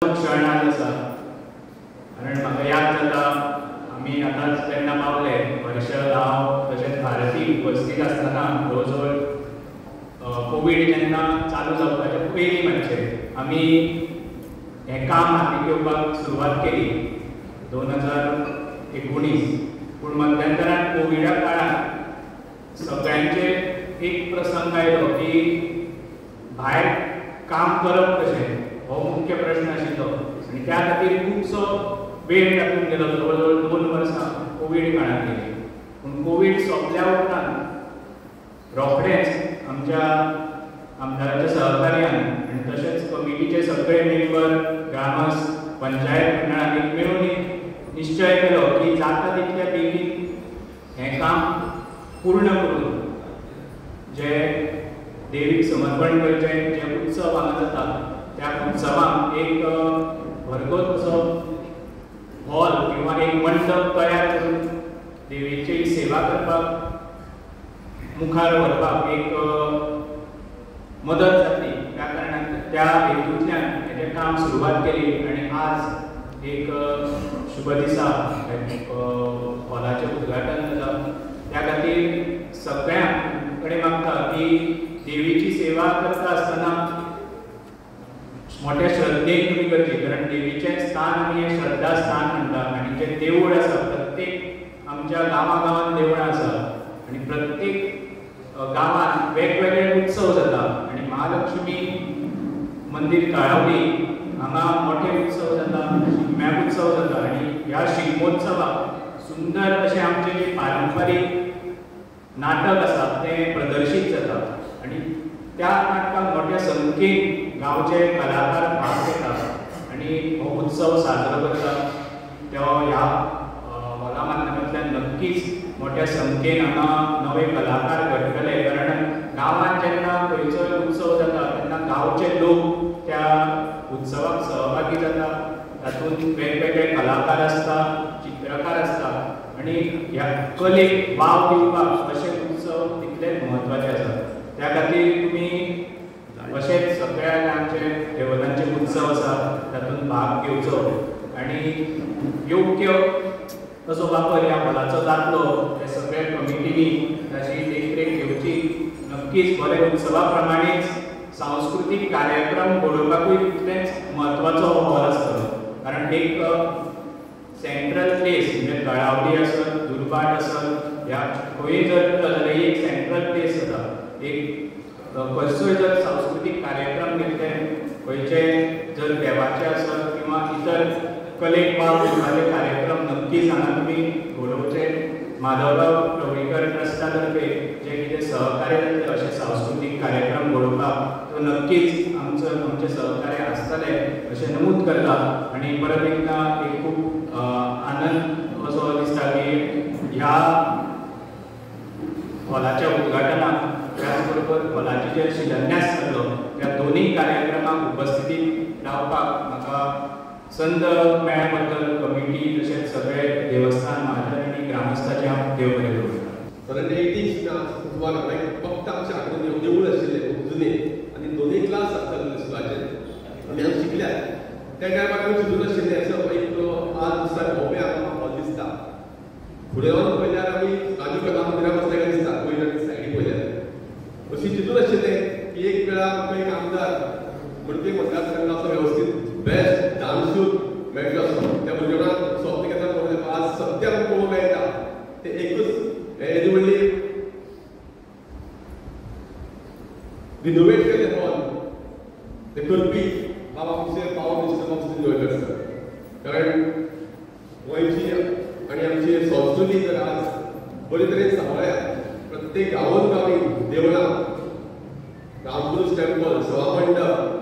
क्षण आज आसा कारण म्हाका याद जाता आमी आतांच तेन्ना पावले हर्षल हांव तशेंच भारती उपस्थित आसतना जवळ जवळ कोवीड जेन्ना चालू जावपाचे पयलीं मातशे आमी हें काम हातीक घेवपाक सुरवात केली 2019 पूण मध्यंतरान कोविडा काळांत सगळ्यांचे एक प्रसंग आयलो की भायर काम करप कशें हो मुख्य प्रश्न आशिल्लो आनी त्या खातीर खुबसो वेळ तातूंत गेलो जवळ जवळ 2 वर्सां कोवीड काळांत गेली पूण कोवीड सोंपल्या उपरांत रोखडेंच आमच्या आमदाराच्या सहकार्यान आनी तशेंच कमिटीचे सगळे मेंबर ग्रामस्थ पंचायत मंडळांनी मेळून निश्चय केलो की जाता तितल्या बेगीन हें काम पूर्ण करून जे देवीक समर्पण करचें जे उत्सव हांगा जाता त्या उत्सवाक एक भरगत असो हॉल किंवा एक मंडप तयार करून देवीची सेवा करपाक मुखार व्हरपाक एक मदत जातली त्या कारणान त्या हेतूंतल्यान हेजें काम सुरवात केली आनी आज एक शुभ दिसा हॉलाचें उद्घाटन जाता त्या खातीर सगळ्यांक कडेन मागता की देवीची सेवा करता आसतना मोठ्या श्रद्धेन तुमी करची कारण देवीचें स्थान आमी हें श्रद्धा स्थान म्हणटा आनी जें देवूळ आसा प्रत्येक आमच्या गांवागांवांत देवळां आसा आनी प्रत्येक गांवांत वेगवेगळे उत्सव जाता आनी महालक्ष्मी मंदिर काळावली हांगा मोठे उत्सव जाता शिगम्याक उत्सव जाता आनी ह्या शिगमोत्सवाक सुंदर अशें आमचें जें पारंपारीक नाटक आसा तें प्रदर्शीत जाता आनी त्या नाटकाक मोठ्या संख्येन गांवचे कलाकार भाग घेतात आनी हो उत्सव साजरो करतात तो ह्या हॉला माध्यमांतल्यान नक्कीच मोठ्या संख्येन हांगा नवे कलाकार घडटले कारण गांवांत जेन्ना खंयचोय उत्सव जाता तेन्ना गांवचे लोक त्या उत्सवाक सहभागी जाता तातूंत वेगवेगळे कलाकार आसता चित्रकार आसता आनी ह्या कलेक वाव दिवपाक अशे उत्सव तितलेच म्हत्वाचे आसात त्या खातीर तुमी अशेंच सगळ्या आमचे देवतांचे उत्सव आसा तातूंत भाग घेवचो आनी योग्य असो वापर ह्या हॉलाचो जातलो हे सगळे कमिटीनी ताची देखरेख घेवची नक्कीच बरे उत्सवा प्रमाणेच सांस्कृतीक कार्यक्रम घडोवपाकूय तितलेंच म्हत्वाचो हो हॉल आसतलो कारण एक सेंट्रल प्लेस म्हणजे तळावली आसत दुर्बाट आसत ह्या खंय जर जाल्यार एक सेंट्रल प्लेस जाता एक खंयचोय जर सांस्कृतीक कार्यक्रम घेतले खंयचे जर देवाचे आसत किंवा इतर कलेक वाव दिवपाचे कार्यक्रम नक्कीच हांगा तुमी घडोवचे माधवराव ढवळीकर ट्रस्टा तर्फे जे कितें सहकार्य जातलें अशे सांस्कृतीक कार्यक्रम घडोवपाक तो नक्कीच आमचे सहकार्य आसतले अशें नमूद करता आनी परत एकदा एक खूब आनंद असो दिसता की ह्या हॉलाच्या उद्घाटनाक त्याच बरोबर हॉलाची जे शिलान्यास जालो त्या दोनूय कार्यक्रमाक उपस्थितीत रावपाक म्हाका संद मेळ्ळ्या बद्दल कमिटी तशेंच सगळे देवस्थान महाजन आनी ग्रामस्थाचे हांव देव बरें करूं. कारण 18 फक्त आमच्या हातूंत देवूळ आशिल्लें खूब जुने आनी दोनूय क्लास आसताले स्कुलाचे आमी हांगा शिकल्यात त्या टायमार आमी चिंतून आशिल्लें असो एक आज दिसा भोवपी आमकां हॉल दिसता फुडें वचून पळयल्यार आमी राजू कला मंदिराक वचलें दिसता पयलीं सायडीक पळयल्यार अशी चिंतून आशिल्लें की एक वेळा आमकां एक आमदार म्हणटे मतदारसंघाचो असो वेवस्थीत बेस्ट डान्सूर मेळटलो असो त्या भुरग्यांक स्वप्न घेता पळोवंक आज सद्या आमकां पळोवंक मेळटा ते एकूच हेजी व्हडली रिनोवेट केले हॉल ते करपी बाबा आमचे पावर मिनिस्टर बाबा निवडकर सर कारण गोंयची आनी आमची संस्कृती जर आज बरे तरेन सांबाळ्या प्रत्येक गांवांत गांवी देवळां रामकृष्ण टेंपल सभा मंडप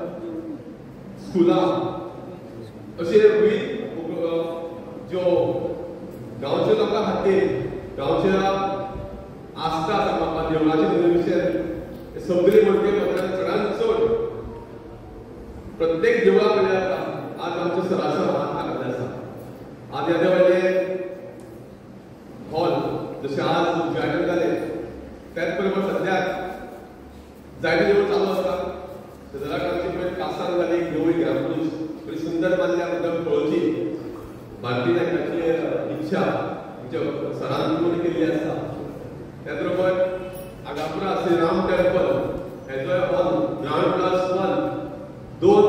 स्कुलां अशे विविध ज्यो गांवच्या लोकां खातीर गांवच्या आस्था आसा देवळाचे विशय सगळे म्हणटे चडांत चड प्रत्येक देवळा कडे आज आमचे सरासर हात लागले आसा आज येदे व्हडले हॉल जशें आज उद्घाटन जालें त्याच बरोबर सद्याक जायते देवळ चालू आसता शेजाराक आमची पळय कासार जाली देवळी ग्रामपुरूश बरी सुंदर इज्जत मानल्याबद्दल पळोवची भारतीय नायकाची इच्छा म्हणजे सरान पूर्ण केल्ली आसा. त्या बरोबर आगापुरा श्री राम टेम्पल हेचो ग्राउंड +1 2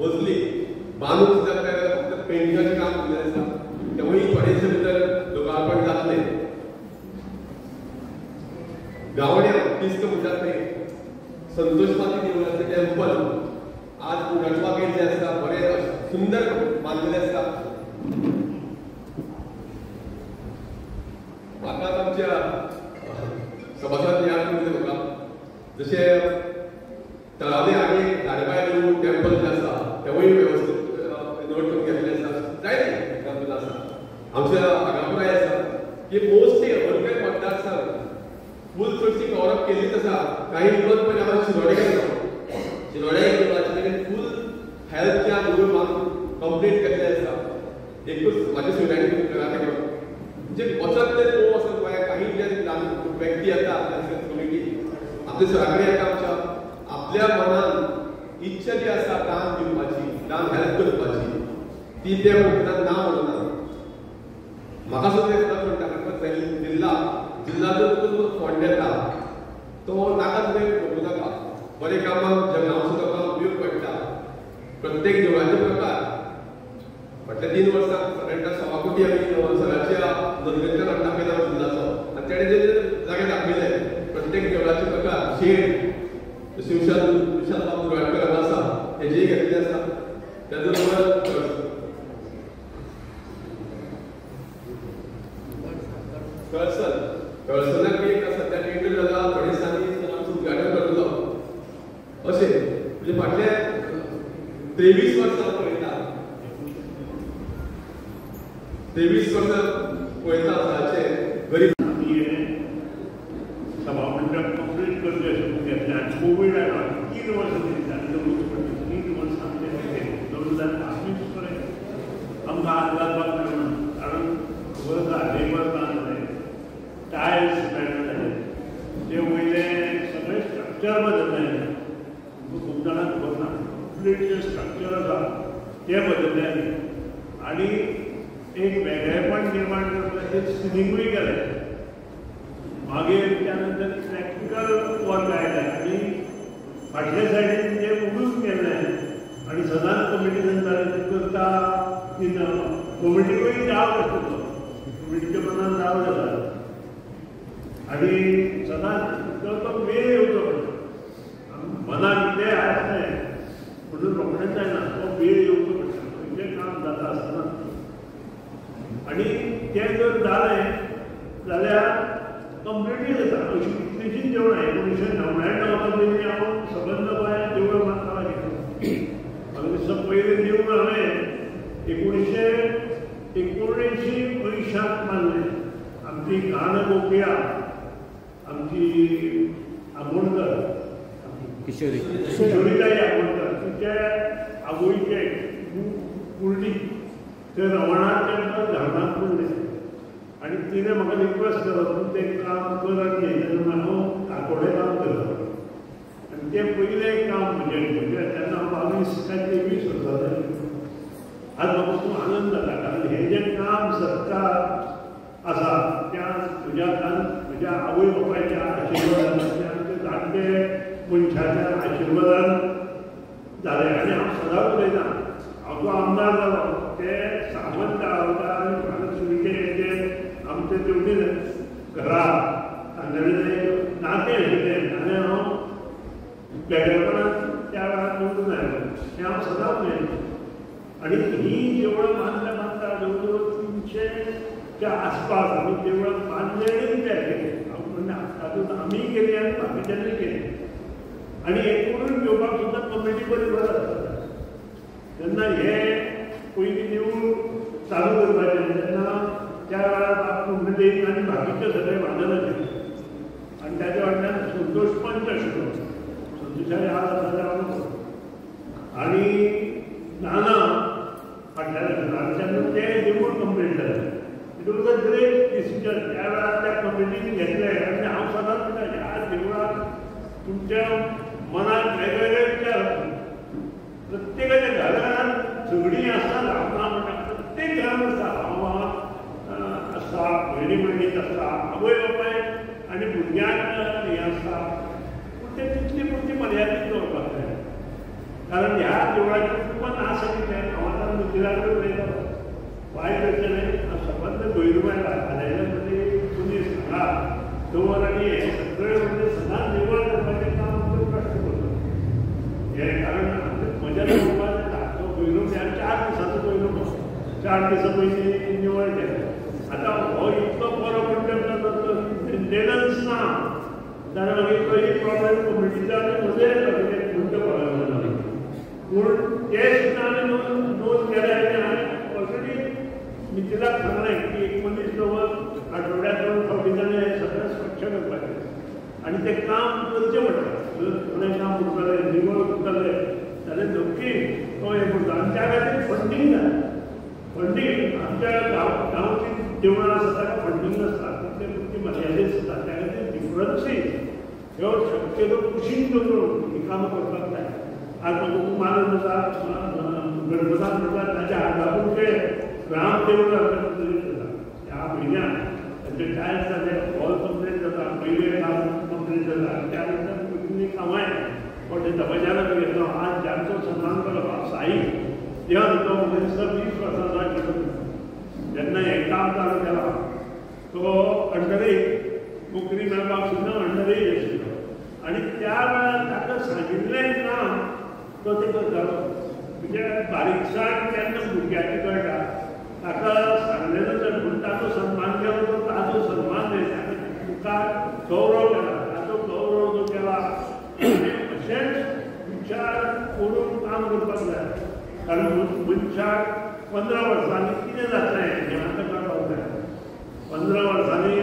मजली बांदून सुद्दां फक्त पेंटिंगाचें काम केल्लें आसा. तेवूय थोडेशे भितर लोकार्पण जातलें. गावड्या तिस्क म्हणटात थंय संतोषमाती देवळाचें टेम्पल आज उगडपाक येयल्लें आसा. बरें सुंदर बांदलेलें आसा. म्हाका आमच्या सभासद याद करून म्हाका जशें तळावे आनी धारबाय टेम्पल जें आसा तेवूय वेवस्थीत नोट करून घेतलें आसा. जायते टेम्पल आसा आमच्या आगापुराय आसा की मोस्टली अरबन मतदारसंघ फूल चडशी कवरअप केल्लीच आसा. काही दिवस पयलीं हांव शिरोडे गेल्लो. शिरोडे गेल्लो full health camp Google mark complete केल्लें आसा. एकूच म्हाज्या स्टुडंटांनी घरा गेलो म्हणजे वचत तरी पळोवं वचत गोंया काही जे व्यक्ती येता कमिटी आपल्या सराकडे येता आमच्या आपल्या मनान इच्छा जी आसा दान दिवपाची दान हेल्प करपाची ती ते म्हणटात ना म्हणना. म्हाका सुद्दां एकदां म्हणटा जिल्ला जो फंड येता तो नाका तुवें करूं नाका. बरें कामाक जें हांव सुद्दां काम उपयोग पडटा. प्रत्येक देवळाचे प्रकार फाटल्या 3 वर्सां सादारणता 6 कोटी आमी सगळ्याच्या नदरेंतल्यान हाडून दाखयला जिल्लाचो आनी तेणे जे जागे दाखयले प्रत्येक देवळाचे प्रकार शेड विशाल बाब दुराडकर हांगा आसा हेजेय घेतले आसा. त्याच बरोबर कळसनाक एक सद्या टेंडर जाला. थोड्या दिसांनी आमचो उद्घाटन करतलो. अशें म्हणजे फाटल्या 23 वर्सां पळयता 23 वर्सां पळयता हाचे गरीब सभा मंडप कंप्लीट करचे अशें घेतलें आनी कोवीड आयलो 3 वर्सां दिली 3 वर्सां 2020 पर्यंत आमकां हात घालपाक मेळना. कारण खबर आसा लेबर काम जालें टायल्स मेळना जाले ते वयले सगळे स्ट्रक्चर बदलले. खूब जाणांक खबर ना कंप्लीट जे स्ट्रक्चर आसा ते बदलले आनी एक वेगळेपण निर्माण करपाचें सिलिंगूय केलें. मागीर त्या नंतर प्रॅक्टिकल वर्क आयलें आनी फाटल्या सायडीन तें उडून गेलें आनी सदांच कमिटी जातालें करता की ना कमिटीकूय डावट आसलो. कमिटीच्या मनान डावट जाता आनी सदांच तो वेळ येवचो पडटा. मनान कितें आसलें म्हणून रोखडेंच जायना. तो वेळ येवचो पडटा. खंयचें काम जाता आसतना आनी तें जर जालें जाल्यार कंप्लिटली जाता. अशी कितलींशींच देवळां 1999 पयलीं हांव सबंद गोंयांत देवळां बांदपाक घेतलो. म्हाका दिसता पयलें देवूळ हांवें 1979 बांदलें. आमची गाणकोकिळा आमची आमोणकर किशोरीताई आमोणकर तिचे आगोयचे कुर्डी ते रवणात टेम्पल धारणात पडलें आनी तिणें म्हाका रिक्वेस्ट केलो तूं तें काम कर आनी हें तेन्ना हांव काकोडे काम करतालो. आनी तें पयलें काम म्हणजे तेन्ना हांव 22 काय 23 वर्सां जालीं. आज म्हाका खूब आनंद जाता कारण हें जें काम सरकार आसा त्या म्हज्या आवय बापायच्या आशिर्वादान आमचे जाणटे मनशाच्या आशिर्वादान जालें. आनी हांव सदांच उलयतां हांव जो आमदार जालो ते सामंत गांवकार आनी भारत सुविचे आमचे तेवटे घरा तांगेले नातें आशिल्लें आनी हांव वेगळेपणान त्या वेळार निवडून आयलो हें हांव सदांच उलयतां. आनी ही देवळां बांदता जवळ जवळ 300च्या आसपास आमी देवळां बांदले आनी तयार केले. हांव म्हणटा तातूंत आमी केली आनी बाकीच्यांनी केली आनी हें करून घेवपाक सुद्दां कमिटी बरी बरो आसता. तेन्ना हें पयलीं देवूळ चालू करपाचें तेन्ना त्या वेळार कुंडलीक आनी बाकीचे सगळे बांदन आशिल्ले आनी ताच्या वांगडा संतोष पंच आशिल्लो. संतोशाचे हाल आसा हांव आनी नाना फाटल्या तेन्ना तें देवूळ कंप्लीट जालें. It was a great decision. त्या वेळार त्या कमिटीन घेतलें आनी हांव सदांच म्हणटा ह्या देवळाक तुमच्या मनात वेगवेगळे विचार प्रत्येकाच्या घरांत झगडीं आसता आवय बापाय आनी भुरग्यांक हें आसता पूण तें तितली पुरती मर्यादीत दवरपाक जाय कारण ह्या देवळाचें तुमकां आसा कितें हांव आतां मिथिला कडेन उलयतां वायट अडचणी सबंद भैरवायला हालायले म्हणजे तुमी सांगा दवर आनी हे सगळे म्हणजे सदांच निवड करपाचें काम आमचो प्रश्न करता हें कारण म्हज्या कुटुंबान तो भैरव ह्या 4 दिसांचो भैरव 4 दिसां पयलीं निवड केलें आतां हो इतलो बरो कंटेम्प्ट मेंटेनन्स ना जाल्यार मागीर तो एक प्रॉब्लेम कम्युनिटीचा आनी म्हजें म्हणटा पळय पूण ते सुद्दां आमी नोंद केल्या आनी हांवें ऑलरेडी मिथिलाक सांगलें की एक मनीस दवर आठवड्याक 2 फावटी जालें हें सगळें स्वच्छ करपाचें आनी तें काम करचें पडटा जर थोडें काम उरतलें निवळ उरतलें जाल्यार नक्की तो हें करता आनी त्या खातीर फंडींग जाय फंडींग आमच्या गांवची देवळां आसा ताका फंडींग आसता ते पुरती मर्यादीत आसता त्या खातीर डिफरन्सीस ह्यो शक्यतो कुशीक दवरून ही कामां करपाक जाय आज म्हाका मानून आसा गणपताक म्हणटा ताच्या हातापूर ते राम देवूळ जाता ह्या म्हयन्यान ताचे टायल्स जाले हॉल कंप्लीट जाता पयलें काम कंप्लीट जाता त्या नंतर पयलीं कामाय मोठे दबाज्यान घेतलो आज ज्यांचो सन्मान करप साई देवान तो मनीस 20 वर्सांचो आशिल्लो जेन्ना हें काम चालू केलां तो अंडरेज नोकरी मेळपाक सुद्दां अंडरेज आशिल्लो आनी त्या वेळार ताका सांगिल्लें काम तो ते करतालो म्हणजे बारीकसाण केन्ना भुरग्याची कळटा ताका सांगलेलो जर पूण ताचो सन्मान केलो तो ताचो सन्मान न्हय तुका गौरव केला ताचो गौरव जो केला अशेंच विचार करून काम करपाक जाय कारण मनशाक 15 वर्सांनी कितें जातलें हें आतां कळपाक जाय 15 वर्सांनी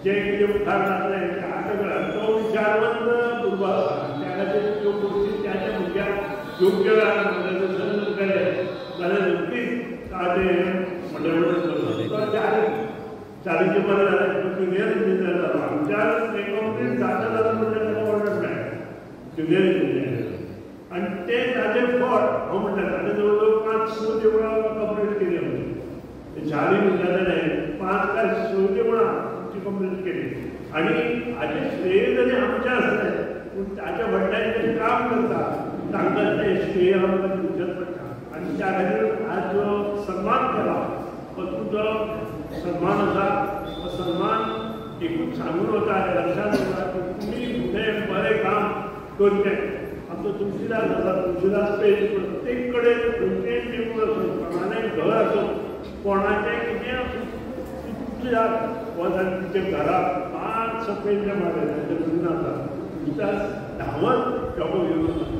जें कितें मुखार जातलें तें आतां कळटा तो विचारवंत भुरगो त्या खातीर त्यो गोश्टी त्याच्या भुरग्याक योग्य मार्गदर्शन केलें जाल्यार नक्कीच ताजें चालीचे बरें जालें ज्युनियर इंजिनियर जालो आमच्या कंप्लीट जाता जाता म्हणजे ताका ऑर्डर मेळ्ळें ज्युनियर इंजिनियर आनी तें ताजें फळ हांव म्हणटा ताणें जवळ जवळ 5-6 देवळां कंप्लीट केली आमची चारी विद्यालयान 5 काय 6 देवळां आमची कंप्लीट केली आनी हाजें श्रेय जरी आमचें आसलें पूण ताच्या वडिलांनी तें काम करता तांकां तें श्रेय आमकां दिवचेंच पडटा आनी त्या खातीर आज जो सन्मान केला हो तुजो सन्मान आसा हो सन्मान एकूच सांगून वता लक्षांत येता की तुमी फुडें बरें काम करचें आमचो तुळशीदास आसा तुळशीदास पेज प्रत्येक कडेन खंयचेंय देवूळ आसूं कोणाचें घर आसूं कोणाचें कितें आसूं तुळशीदास हो तिच्या घराक मातसो पेज मारलें ताचें लग्न आसा तुळशीदास धांवत जॉबो घेवन वता.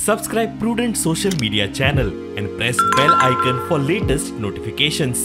Subscribe Prudent social media channel and press bell icon for latest notifications.